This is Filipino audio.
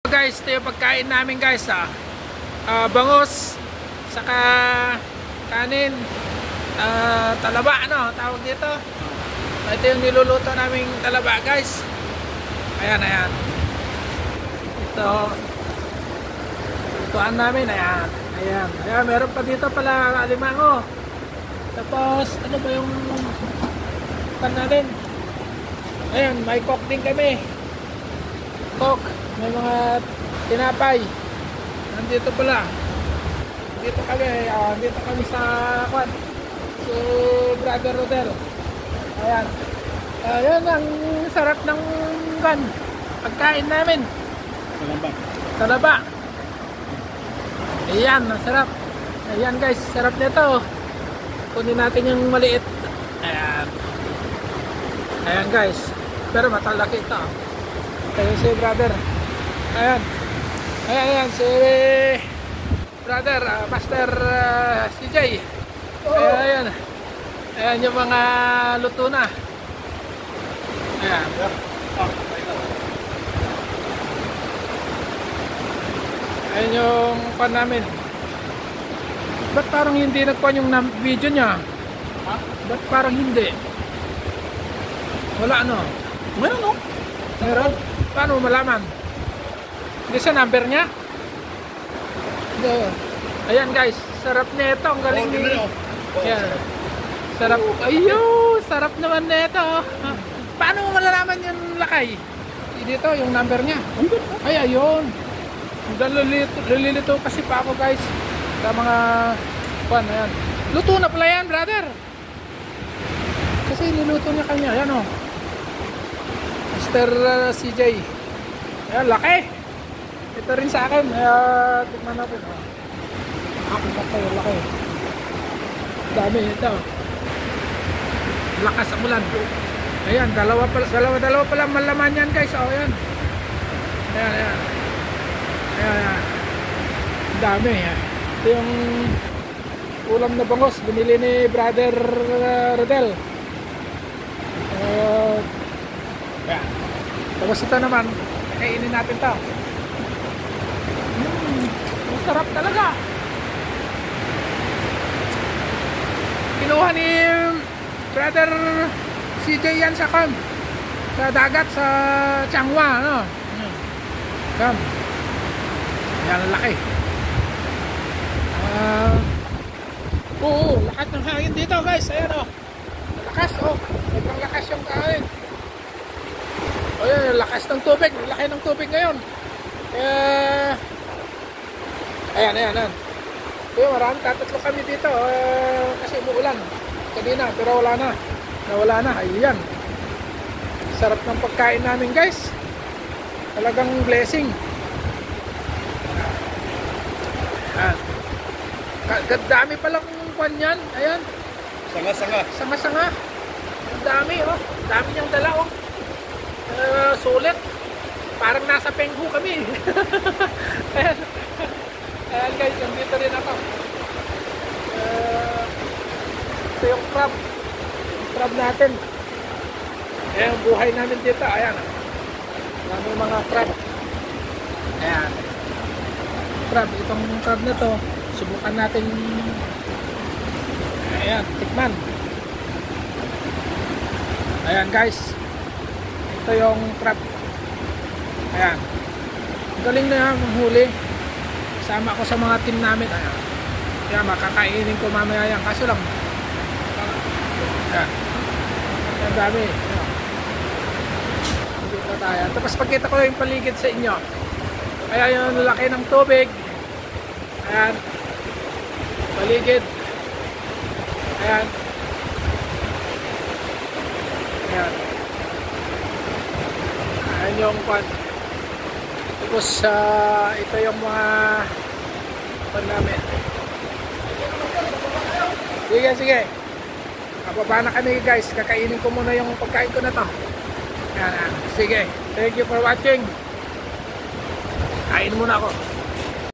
Guys, ito yung pagkain namin guys, bangus saka kanin, talaba, ano tawag dito. Ito yung niluluto naming talaba guys. Ayan, ayan. Ito lutuan namin, ayan. Ayan, ayan, meron pa dito pala alimango. Tapos ano ba yung pan natin? Ayan, may coke din kami. Coke, may mga tinapay. Nandito pala. Dito kami sa kwan. Si Brother Rodel. Ayan. Ayan ang sarap ng kwan. Pagkain namin. Talaba. Talaba. Ayan, ang sarap. Ayan guys, sarap nito. Kunin natin yung maliit. Ayan. Ayan guys. Pero matalaki ito. Ayan si brother. Ayan. Ayan, ayan si brother, Master CJ. Ayan, ayan. Ayan yung mga luto na. Ayan. Ayan yung pan namin. Ba't parang hindi nagpan yung video niya? Ha? Ba't parang hindi? Wala ano? Meron no? Meron? Paano mo malaman? Hindi sa number niya? Hindi. Ayan guys, sarap nito. Ang galing ni... Ayan. Sarap. Ayun, sarap naman nito. Paano mo malalaman yung lakay? Dito, yung number niya. Ay, ayun. Lilito kasi pa ako guys. Sa mga... Pan, ayan. Luto na pala yan, brother. Kasi niluto niya kanya. Ayan o. Mr. CJ. Ayan, laki. Ito rin sa akin. Tignan natin. Ako pa kayo, laki. Dami ito. Lakas ang ulan. Ayan, dalawa pa lang malaman yan guys. O, ayan. Ayan, ayan. Ayan, ayan. Dami. Ayan. Ito yung ulam na bangus. Binili ni Brother Rodel. Ayan. Tapos ito naman, kainin natin ito. Masarap talaga. Kinuha ni Brother CJ yan sa dagat sa Changhua, no? Yan. Yan ang laki. Oo, lakas ng hangin dito guys. Ayan o. Lakas o. Sobrang lakas yung hangin. Ayan, lakas ng tubig. Laki ng tubig ngayon. Ayan, ayan, ayan. Ayan, marami. Tatatlo kami dito. Kasi umuulan. Kanina, pero wala na. Nawala na. Ayan. Sarap ng pagkain namin guys. Talagang blessing. Ayan. Dami palang kwan yan. Ayan. Sanga-sanga. Sanga-sanga. Ang dami oh. Dami niyang dala oh. Sulit. Parang nasa Penghu kami. Ayan. Ayan guys, dito rin ako. Ito yung crab. Yung crab natin. Ayan, buhay namin dito. Ayan. May mga crab. Ayan. Crab. Itong crab na to. Subukan natin. Ayan, tikman. Ayan guys. Ito yung crab. Ayan. Galing na yung huli. Sama ko sa mga team namin. Ayan. Kaya makakainin ko mamaya yan. Kaso lang. Ayan. Ayan dami. Ayan. Dito tayo. Tapos pagkita ko yung paligid sa inyo. Ayan yung laki ng tubig. Ayan. Paligid. Ayan. Ayan. Ayan yung kwan. Tapos ito yung mga kwan namin. Sige, sige. Kapaba na kami guys. Kakainin ko muna yung pagkain ko na to. Ayan, ayan. Sige. Thank you for watching. Kain muna ako.